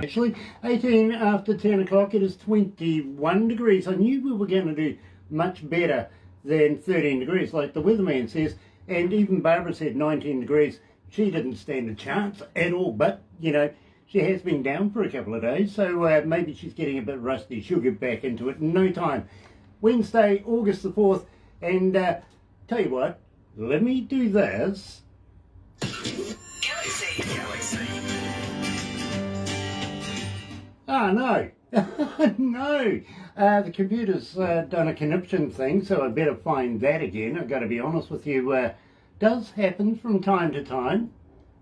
Actually, 18 after 10 o'clock, it is 21 degrees. I knew we were going to do much better than 13 degrees, like the weatherman says. And even Barbara said 19 degrees. She didn't stand a chance at all, but, you know, she has been down for a couple of days, so maybe she's getting a bit rusty. She'll get back into it in no time. Wednesday, August the 4th, and tell you what, let me do this. Galaxy. Ah, no. No. The computer's done a conniption thing, so I better find that again. I've got to be honest with you. Does happen from time to time,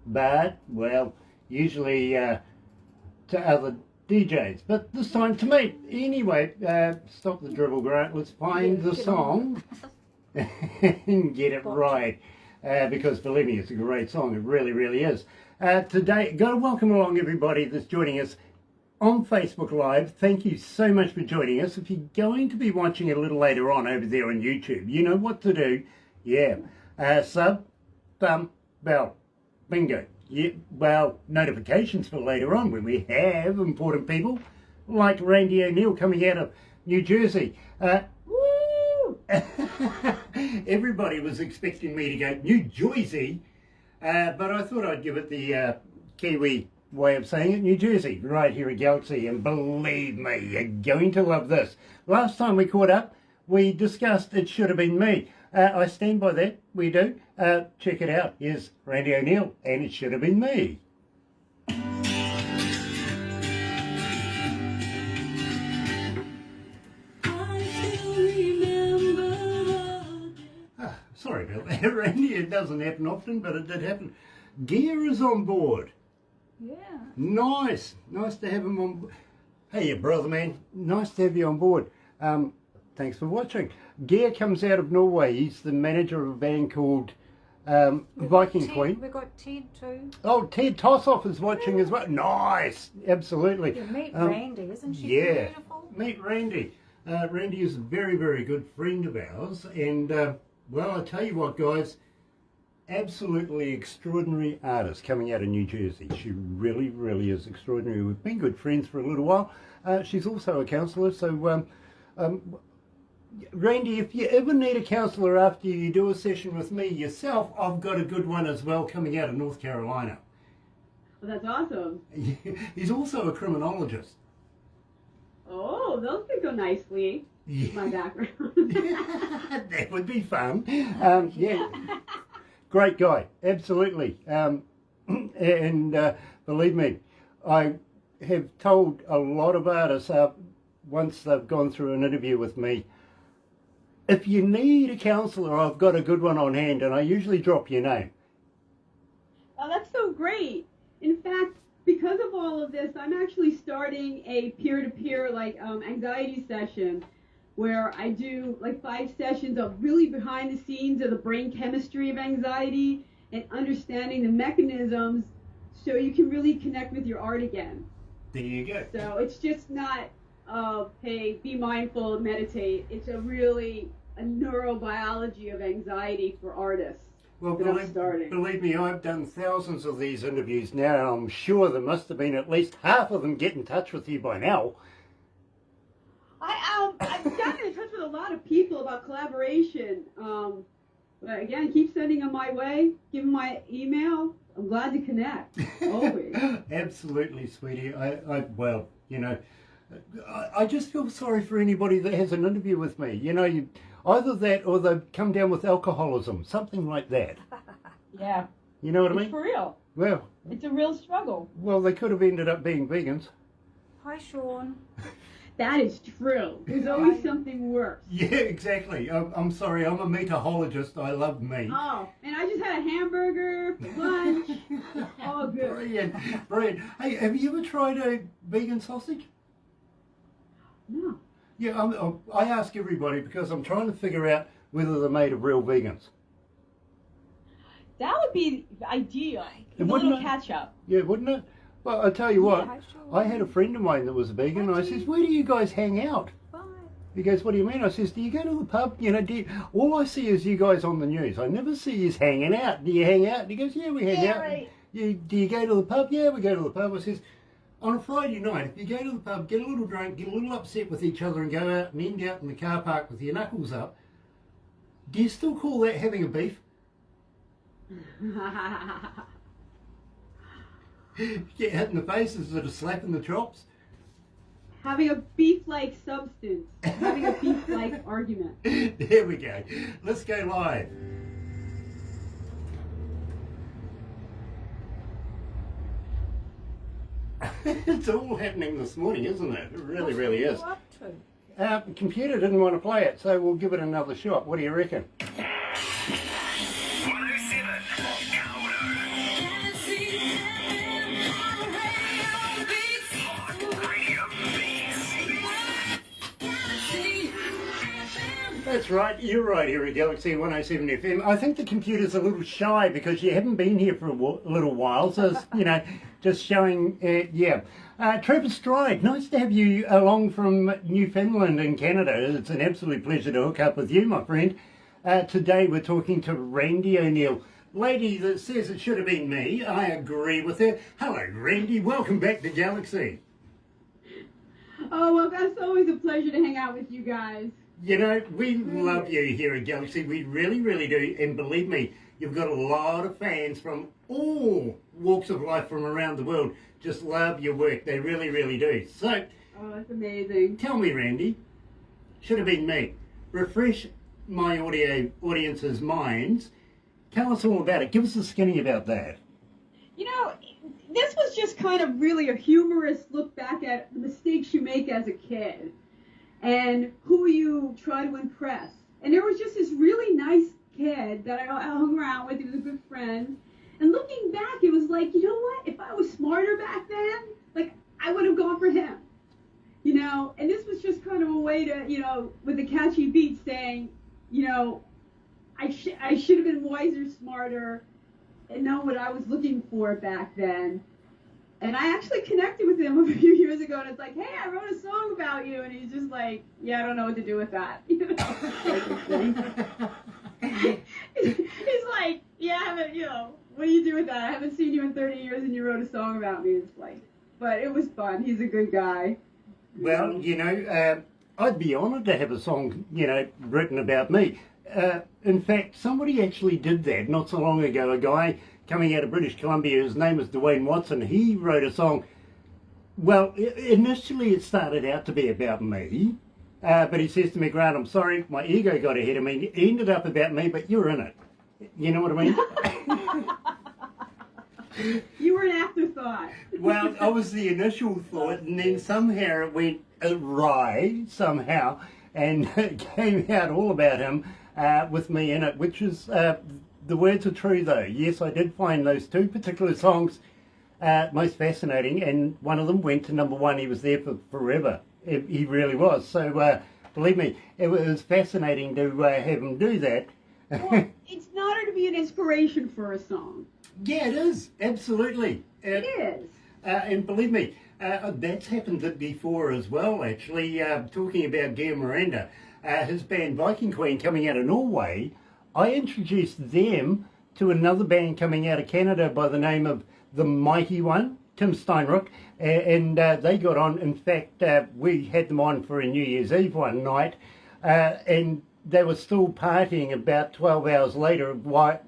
but, well, usually to other DJs. But this time to me. Anyway, stop the dribble, Grant. Let's find the song and get it right. Because believe me, it's a great song. It really, really is. Today, got to welcome along everybody that's joining us on Facebook Live. Thank you so much for joining us. If you're going to be watching it a little later on over there on YouTube, you know what to do. Yeah. Sub, thumb, bell. Bingo. Yeah, well, notifications for later on when we have important people like Randie O'Neil coming out of New Jersey. Woo! Everybody was expecting me to go New Jersey, but I thought I'd give it the Kiwi way of saying it, New Jersey, right here at Galaxy, and believe me, you're going to love this. Last time we caught up, we discussed It Should Have Been Me. I stand by that, we do. Check it out, here's Randie O'Neil, and It Should Have Been Me. Sorry about that, Randy, it doesn't happen often, but it did happen. Gear is on board. Yeah. Nice to have him on. Hey, brother man, nice to have you on board. Thanks for watching. Gear comes out of Norway. He's the manager of a band called Viking Queen. We've got Ted too. Oh, Ted Tossoff is watching as well. Nice, absolutely. Yeah, meet Randie, isn't she beautiful? Meet Randie. Randie is a very, very good friend of ours, and well, I tell you what, guys. Absolutely extraordinary artist coming out of New Jersey. She really, really is extraordinary. We've been good friends for a little while. She's also a counsellor, so Randie, if you ever need a counsellor after you do a session with me yourself, I've got a good one as well coming out of North Carolina. Well, that's awesome. He's also a criminologist. Oh, those could go nicely. Yeah. My background. That would be fun. Yeah. Great guy, absolutely. And believe me, I have told a lot of artists once they've gone through an interview with me, if you need a counsellor, I've got a good one on hand, and I usually drop your name. Oh, that's so great. In fact, because of all of this, I'm actually starting a peer-to-peer anxiety session where I do like 5 sessions of really behind the scenes of the brain chemistry of anxiety and understanding the mechanisms so you can really connect with your art again. There you go. So it's just not, hey, be mindful, meditate. It's a neurobiology of anxiety for artists. Well, believe me, I've done thousands of these interviews now, and I'm sure there must have been at least half of them get in touch with you by now. I've gotten in touch with a lot of people about collaboration. But again, keep sending them my way. Give them my email. I'm glad to connect. Always. Absolutely, sweetie. Well, you know, I just feel sorry for anybody that has an interview with me. You know, either that or they come down with alcoholism, something like that. Yeah. You know what I mean? It's for real. Well. It's a real struggle. Well, they could have ended up being vegans. Hi, Sean. That is true. There's always something worse. Yeah, exactly. I'm sorry, I'm a meatologist. I love meat. Oh, and I just had a hamburger for lunch. All good. Brilliant. Hey, have you ever tried a vegan sausage? No. Yeah, I ask everybody because I'm trying to figure out whether they're made of real vegans. That would be ideal. With a Wouldn't little it? ketchup. Yeah, wouldn't it? Well, I tell you what, Yeah, sure. I had a friend of mine that was a vegan, and I says, where do you guys hang out? Bye. He goes, what do you mean? I says, do you go to the pub? You know, all I see is you guys on the news. I never see you hanging out. Do you hang out? And he goes, yeah, we hang out. Right. Do you go to the pub? Yeah, we go to the pub. I says, On a Friday night, if you go to the pub, get a little drunk, get a little upset with each other and go out and end out in the car park with your knuckles up, do you still call that having a beef? Get hit in the face instead of slapping the chops? Having a beef-like substance. Having a beef-like argument. There we go. Let's go live. It's all happening this morning, isn't it? It really, really is. What are you up to? The computer didn't want to play it, so we'll give it another shot. What do you reckon? 107 That's right, you're right here at Galaxy 107 FM. I think the computer's a little shy because you haven't been here for a little while, so it's, just showing, Trevor Stride, nice to have you along from Newfoundland in Canada. It's an absolute pleasure to hook up with you, my friend. Today we're talking to Randie O'Neil. Lady that says it should have been me, I agree with her. Hello, Randie, welcome back to Galaxy. Oh, well, that's always a pleasure to hang out with you guys. You know, we love you here at Galaxy. We really, really do. And believe me, you've got a lot of fans from all walks of life from around the world. Just love your work. They really, really do. So, Oh, that's amazing. tell me, Randie, should have been me. Refresh my audience's minds. Tell us all about it. Give us a skinny about that. You know, this was just kind of really a humorous look back at the mistakes you make as a kid and who you try to impress. And there was just this really nice kid that I hung around with. He was a good friend. And looking back, it was like, you know what? If I was smarter back then, like, I would have gone for him. You know, and this was just kind of a way to, with a catchy beat saying, I should have been wiser, smarter, and know what I was looking for back then. And I actually connected with him a few years ago, and it's like, hey, I wrote a song about you, and he's just like, yeah, I don't know what to do with that. He's like, yeah, what do you do with that? I haven't seen you in 30 years, and you wrote a song about me. It's like, but it was fun. He's a good guy. Well, I'd be honoured to have a song, written about me. In fact, somebody actually did that not so long ago. A guy coming out of British Columbia, his name is Dwayne Watson. He wrote a song. Well, initially it started out to be about me, but he says to me, Grant, I'm sorry, my ego got ahead of me. It ended up about me, but you're in it. You know what I mean? You were an afterthought. Well, I was the initial thought, and then somehow it went awry, somehow, and it came out all about him with me in it, which is, the words are true though. Yes, I did find those two particular songs most fascinating, and one of them went to #1. He was there for forever. He really was. So, believe me, it was fascinating to have him do that. Well, it's an honor to be an inspiration for a song. Yeah, it is. Absolutely. It is. And believe me, that's happened before as well, actually. Talking about Geir Miranda, his band Viking Queen coming out of Norway, I introduced them to another band coming out of Canada by the name of The Mighty One, Tim Steinrock, and they got on. In fact, we had them on for a New Year's Eve one night, and they were still partying about 12 hours later while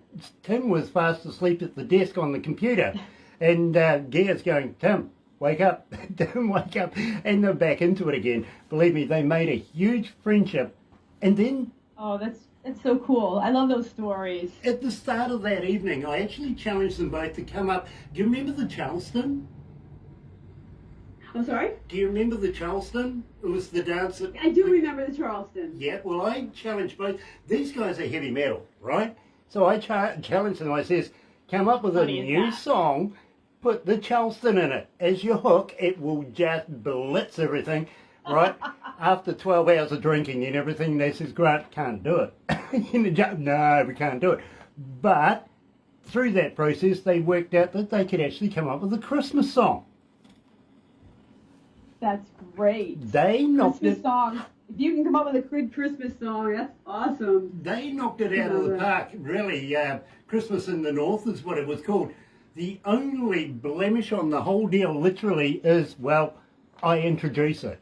Tim was fast asleep at the desk on the computer. And Gear's going, Tim, wake up, Tim, wake up. And they're back into it again. Believe me, they made a huge friendship. And then... Oh, that's so cool. I love those stories. At the start of that evening, I actually challenged them both to come up. Do you remember the Charleston? I'm sorry? Do you remember the Charleston? It was the dance that... I do remember the Charleston. Yeah, well, I challenged both. These guys are heavy metal, right? So I challenged them. I says, come up with a new song, put the Charleston in it. As your hook, it will just blitz everything, right? After 12 hours of drinking and everything, they says, Grant, can't do it. No, we can't do it. But through that process, they worked out that they could actually come up with a Christmas song. That's great. They knocked Christmas it. songs. If you can come up with a good Christmas song, that's awesome. They knocked it out of the park, really. Christmas in the North is what it was called. The only blemish on the whole deal literally is, well, I introduce it.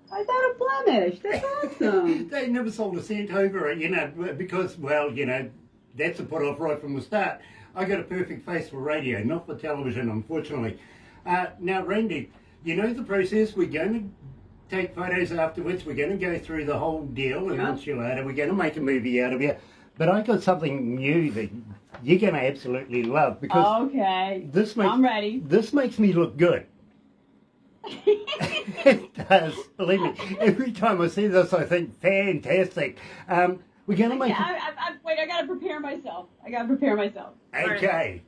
I got a blemish. That's awesome. They never sold a cent over it, you know, because, well, you know, that's a put off right from the start. I got a perfect face for radio, not for television, unfortunately. Now, Randie, you know the process. We're going to take photos afterwards. We're going to go through the whole deal, and once you're later, we're going to make a movie out of you. But I got something new that you're going to absolutely love because I'm ready. This makes me look good. It does, believe me. Every time I see this, I think, fantastic. We're going to make... Wait, I got to prepare myself. Okay.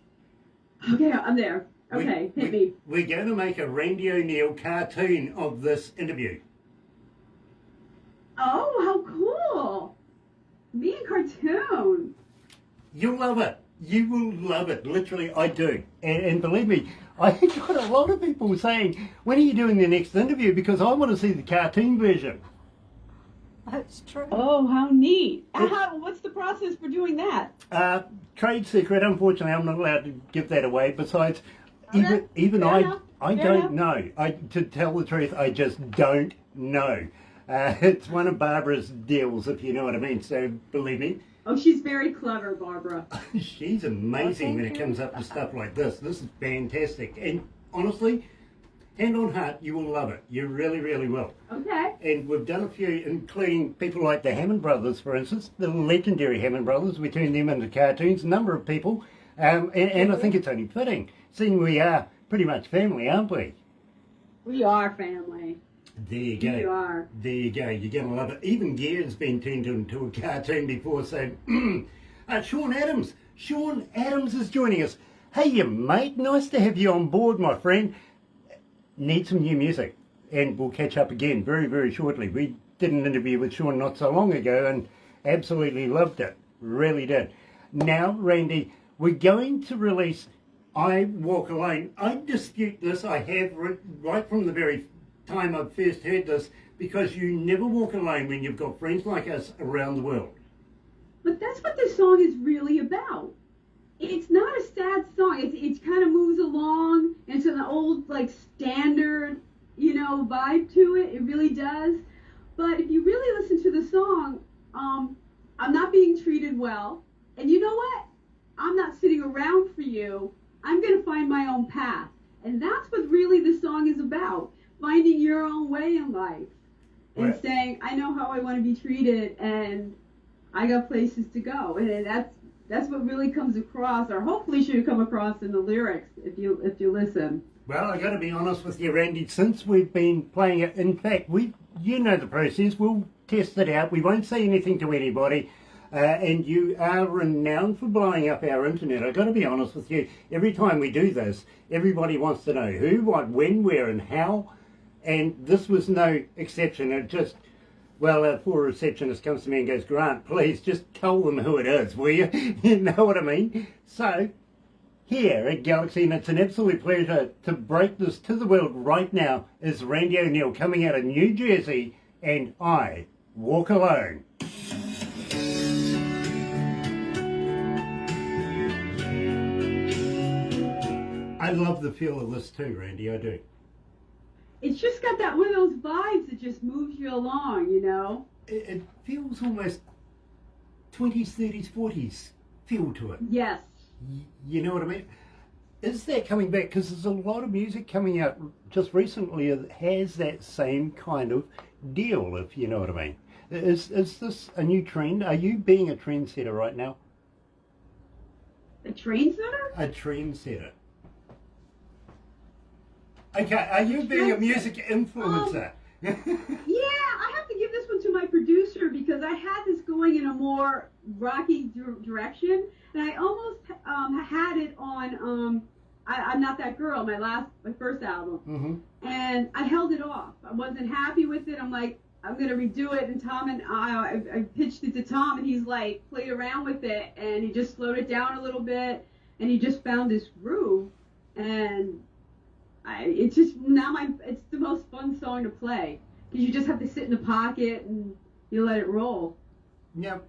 Okay, I'm there. Okay, hit me. We're going to make a Randie O'Neil cartoon of this interview. Oh, how cool. Me and cartoon. You'll love it. You will love it. Literally, I do. And believe me, I got a lot of people saying, when are you doing the next interview? Because I want to see the cartoon version. That's true. Oh, how neat. What's the process for doing that? Trade secret. Unfortunately, I'm not allowed to give that away. Besides, Okay. even Fair I enough. don't know. To tell the truth, I just don't know. It's one of Barbara's deals, if you know what I mean. So believe me. Oh, she's very clever, Barbara. She's amazing when it comes up to stuff like this. This is fantastic. And honestly, hand on heart, you will love it. You really, really will. Okay. And we've done a few, including people like the Hammond brothers, for instance, the legendary Hammond brothers. We turned them into cartoons, a number of people. And I think it's only fitting, seeing we are pretty much family, aren't we? We are family. There you go. We are. There you go. You're going to love it. Even Gear's been turned into a cartoon before. So, Sean Adams. Sean Adams is joining us. Hey, you mate. Nice to have you on board, my friend. Need some new music. And we'll catch up again very, very shortly. We did an interview with Sean not so long ago and absolutely loved it. Really did. Now, Randie, we're going to release I Walk Alone. I dispute this. I have right from the very time I first heard this, because you never walk alone when you've got friends like us around the world. But that's what this song is really about. It's not a sad song. It kind of moves along. It's an old, like, standard, vibe to it. It really does. But if you really listen to the song, I'm not being treated well. And you know what? I'm not sitting around for you. I'm going to find my own path. And that's what really the song is about. Finding your own way in life. And saying, I know how I want to be treated, and I got places to go. And that's what really comes across, or hopefully should come across in the lyrics if you listen. Well, I got to be honest with you, Randie. Since we've been playing it, in fact, you know the process. We'll test it out. We won't say anything to anybody. And you are renowned for blowing up our internet. I've got to be honest with you. Every time we do this, everybody wants to know who, what, when, where, and how. And this was no exception. It just, well, our poor receptionist comes to me and goes, Grant, please just tell them who it is, will you? You know what I mean? So, here at Galaxy, and it's an absolute pleasure to break this to the world right now, is Randie O'Neil coming out of New Jersey, and I Walk Alone. I love the feel of this too, Randie, I do. It's just got that one of those vibes that just moves you along, It feels almost 20s, 30s, 40s feel to it. Yes. You know what I mean? Is that coming back? Because there's a lot of music coming out just recently that has that same kind of deal, if you know what I mean. Is this a new trend? Are you being a trendsetter right now? A trendsetter? A trendsetter. Okay, are you being a music influencer? Yeah, I have to give this one to my producer because I had this going in a more rocky direction, and I almost had it on I'm Not That Girl, my first album, and I held it off. I wasn't happy with it. I'm like, I'm gonna redo it, and Tom and I pitched it to Tom, and he's like played around with it, and he just slowed it down a little bit, and he just found this groove, and it's the most fun song to play because you just have to sit in the pocket and you let it roll. Now,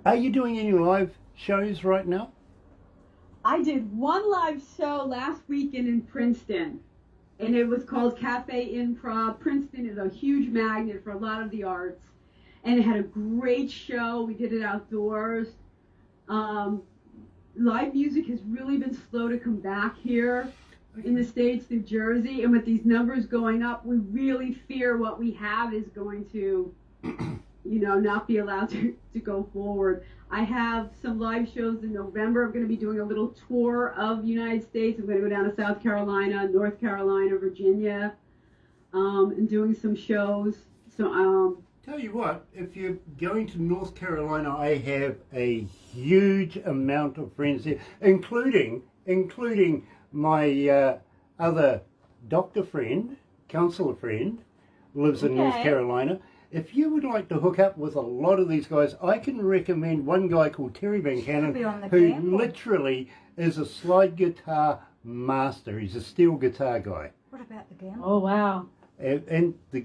are you doing any live shows right now? I did one live show last weekend in Princeton, and it was called Cafe Improv. Princeton is a huge magnet for a lot of the arts, and it had a great show. We did it outdoors. Live music has really been slow to come back here in the States, New Jersey, and with these numbers going up, we really fear what we have is going to, not be allowed to go forward. I have some live shows in November. I'm going to be doing a little tour of the United States. I'm going to go down to South Carolina, North Carolina, Virginia, and doing some shows. So, tell you what, if you're going to North Carolina, I have a huge amount of friends here, including my other doctor friend, counsellor friend, lives in North Carolina. If you would like to hook up with a lot of these guys, I can recommend one guy called Terry Van Cannon, who literally is a slide guitar master. He's a steel guitar guy. What about the gamble? oh, wow. And the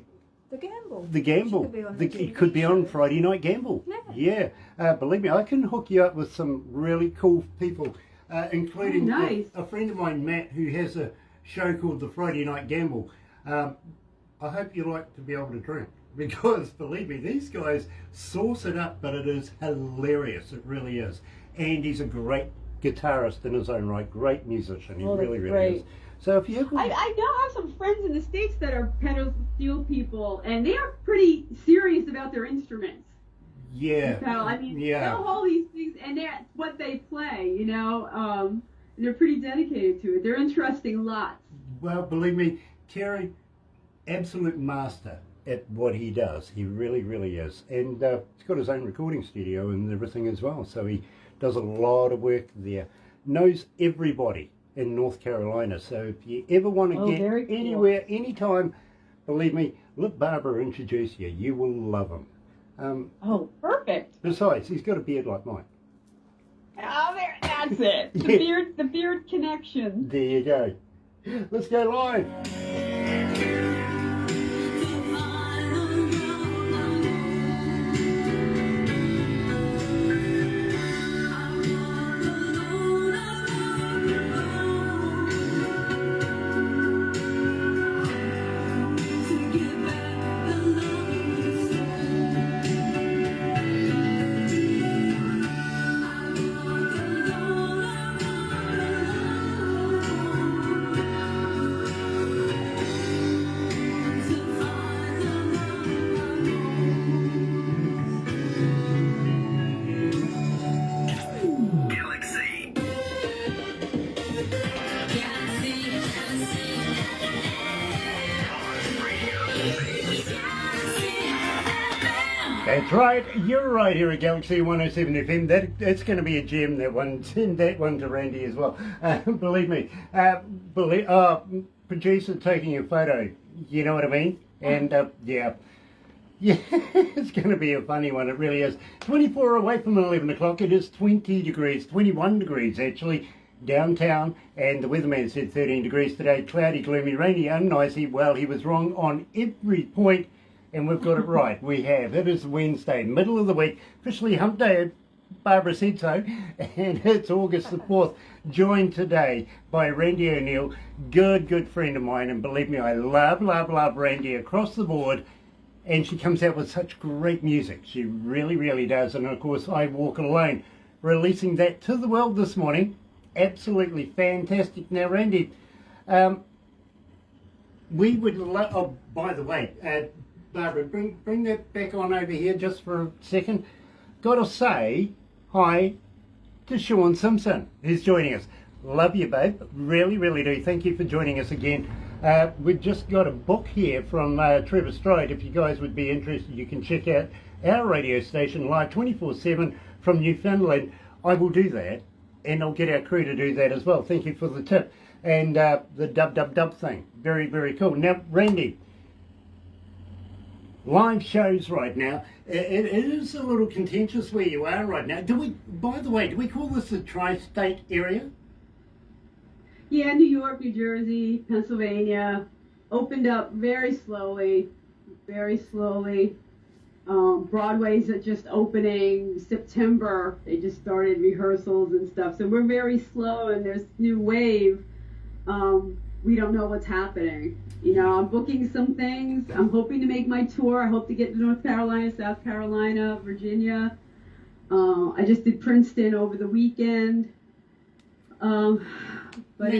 gamble. The gamble. It could be on Friday Night Gamble. Yeah. Believe me, I can hook you up with some really cool people, including a friend of mine, Matt, who has a show called the Friday Night Gamble. I hope you like to be able to drink, because believe me, these guys sauce it up, but it is hilarious. It really is. And he's a great guitarist in his own right, great musician. He really is. So if you ever... I now have some friends in the States that are pedal steel people, and they are pretty serious about their instruments. Yeah. So, I mean, they'll hold these things, and that's what they play, and they're pretty dedicated to it. They're interesting lots. Well, believe me, Terry, absolute master at what he does. He really is. And he's got his own recording studio and everything as well, so he does a lot of work there. Knows everybody in North Carolina, so if you ever want to get anywhere, anytime, believe me, let Barbara introduce you. You will love him. Perfect. Besides, he's got a beard like mine. Oh, that's it. The beard connection. There you go. Let's go live. That's right, you're right here at Galaxy 107fm. That's going to be a gem, that one. Send that one to Randie as well. Believe me. Producer taking a photo, you know what I mean? And yeah, it's going to be a funny one, it really is. 24 away from 11 o'clock, it is 20 degrees, 21 degrees actually, downtown, and the weatherman said 13 degrees today, cloudy, gloomy, rainy, unicy. Well, he was wrong on every point. And we've got it right. We have. It is Wednesday, middle of the week, officially hump day. Barbara said so. And it's August the 4th. Joined today by Randie O'Neil, good friend of mine. And believe me, I love Randie across the board. And she comes out with such great music. She really does. And of course, I Walk Alone, releasing that to the world this morning. Absolutely fantastic. Now, Randie, we would love... Oh, by the way... Barbara, bring that back on over here just for a second. Got to say hi to Sean Simpson, who's joining us. Love you both, really do. Thank you for joining us again. We've just got a book here from Trevor Stride. If you guys would be interested, you can check out our radio station live 24/7 from Newfoundland. I will do that, and I'll get our crew to do that as well. Thank you for the tip. And the dub thing, very cool. Now, Randie, live shows right now. It is a little contentious where you are right now. By the way, do we call this the tri-state area? Yeah, New York, New Jersey, Pennsylvania opened up very slowly. Broadway's just opening September. They just started rehearsals and stuff. So we're very slow, and there's new wave. We don't know what's happening. You know, I'm booking some things. I'm hoping to make my tour. I hope to get to North Carolina, South Carolina, Virginia. I just did Princeton over the weekend. But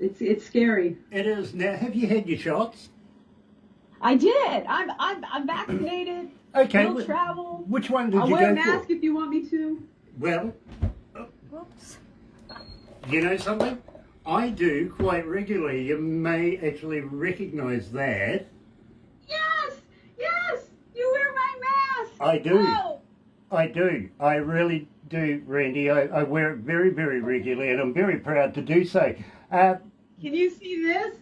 it's scary. It is. Now, have you had your shots? I did. I'm vaccinated. Okay. Will travel. Which one did I'll you wear go a for? mask if you want me to. Well, Whoops. you know something? I do quite regularly. You may actually recognise that. Yes, you wear my mask. I do. Oh. I do. I really do, Randy. I wear it very, very regularly, and I'm very proud to do so. Can you see this?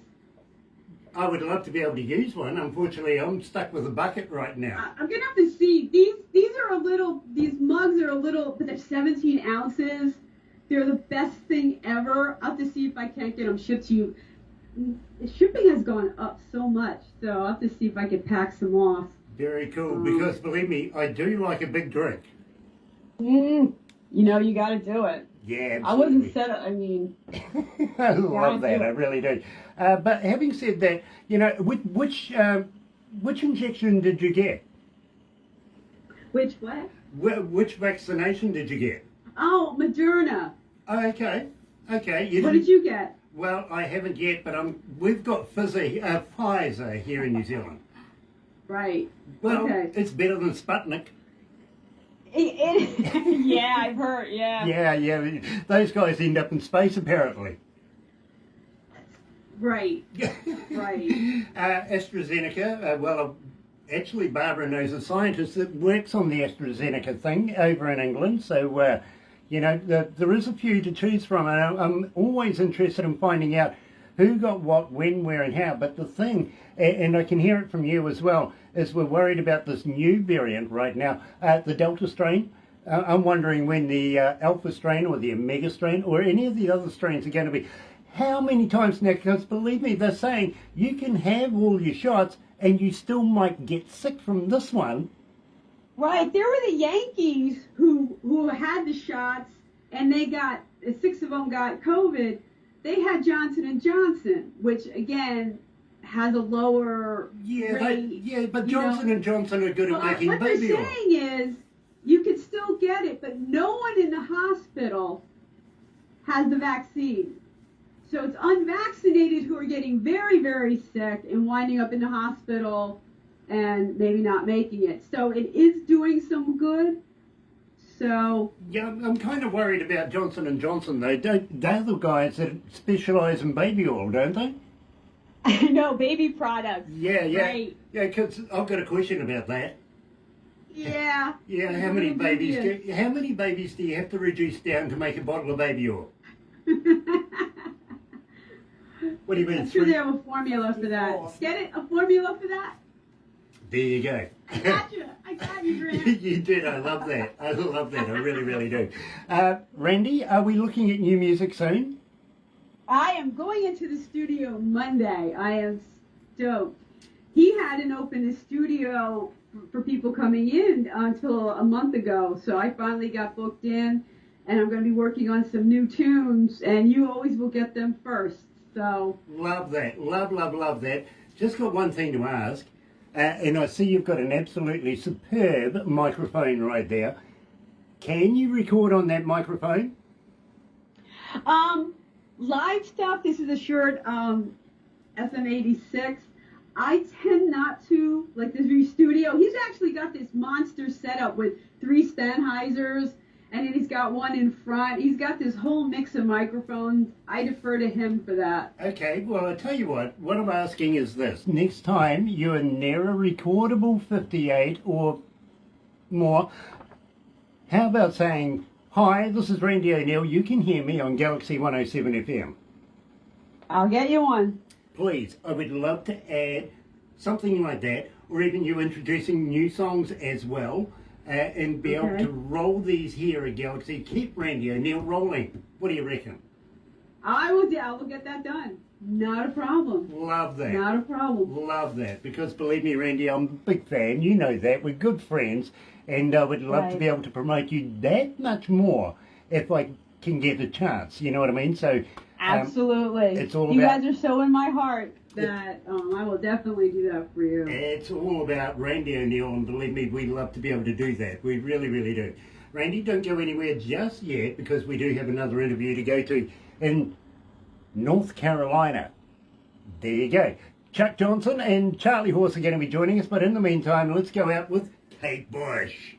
I would love to be able to use one. Unfortunately, I'm stuck with a bucket right now. I'm gonna have to see. These are a little. These mugs are a little, but they're 17 ounces. They're the best thing ever. I'll have to see if I can't get them shipped to you. Shipping has gone up so much, so I'll have to see if I can pack some off. Very cool, because believe me, I do like a big drink. You know, you got to do it. Yeah, absolutely. I wasn't set up. I mean, I love that. I really do. But having said that, you know, which injection did you get? which what? Which vaccination did you get? Oh, Moderna. Oh, okay. What did you get? Well, I haven't yet, but we've got Pfizer here in New Zealand. Right. Well, Okay. it's better than Sputnik. Yeah, I've heard. Yeah. Yeah. Those guys end up in space, apparently. Right. Right. AstraZeneca, actually Barbara knows a scientist that works on the AstraZeneca thing over in England, so, you know, there is a few to choose from, and I'm always interested in finding out who got what, when, where, and how. But the thing, and I can hear it from you as well, is we're worried about this new variant right now, the Delta strain. I'm wondering when the Alpha strain or the Omega strain or any of the other strains are going to be. How many times now? Because believe me, they're saying you can have all your shots and you still might get sick from this one. Right. There were the Yankees who had the shots, and they got 6 of them got COVID. They had Johnson & Johnson, which again has a lower rate. But Johnson & Johnson are good at making what baby they're oil. saying is you can still get it, but no one in the hospital has the vaccine. So it's unvaccinated who are getting very, very sick and winding up in the hospital and maybe not making it. So it is doing some good. So Yeah, I'm kind of worried about Johnson & Johnson, though. They're the guys that specialise in baby oil, don't they? no, baby products. Yeah. Right. Yeah, because I've got a question about that. Yeah. Yeah, how many babies do you have to reduce down to make a bottle of baby oil? What do you mean? I'm sure they have a formula for that. Get it? A formula for that? There you go. I got you, Grant. You did. I love that. I really, really do. Randie, are we looking at new music soon? I am going into the studio Monday. I am stoked. He hadn't opened his studio for people coming in until a month ago, so I finally got booked in, and I'm going to be working on some new tunes, and you always will get them first. So Love that. Love that. Just got one thing to ask, and I see you've got an absolutely superb microphone right there. Can you record on that microphone? live stuff, this is a Shure SM86. I tend not to, like this new studio. He's actually got this monster setup with 3 Sennheisers, and then he's got one in front. He's got this whole mix of microphones. I defer to him for that. Okay, well, I tell you what I'm asking is this. Next time you're near a recordable 58 or more, how about saying, "Hi, this is Randie O'Neil. You can hear me on Galaxy 107 FM. I'll get you one. Please, I would love to add something like that, or even you introducing new songs as well, and be able to roll these here at Galaxy. Keep Randie O'Neil rolling. What do you reckon? I will get that done. Not a problem. Love that. Not a problem. Love that. Because believe me, Randy, I'm a big fan. You know that. We're good friends. And I would love to be able to promote you that much more if I can get a chance. You know what I mean? So absolutely. It's all you about, guys are so in my heart that I will definitely do that for you. it's all about Randie O'Neil, and believe me, we love to be able to do that. We really, really do. Randy, don't go anywhere just yet, because we do have another interview to go to in North Carolina. There you go. Chuck Johnson and Charlie Horse are going to be joining us, but in the meantime, let's go out with Kate Bush.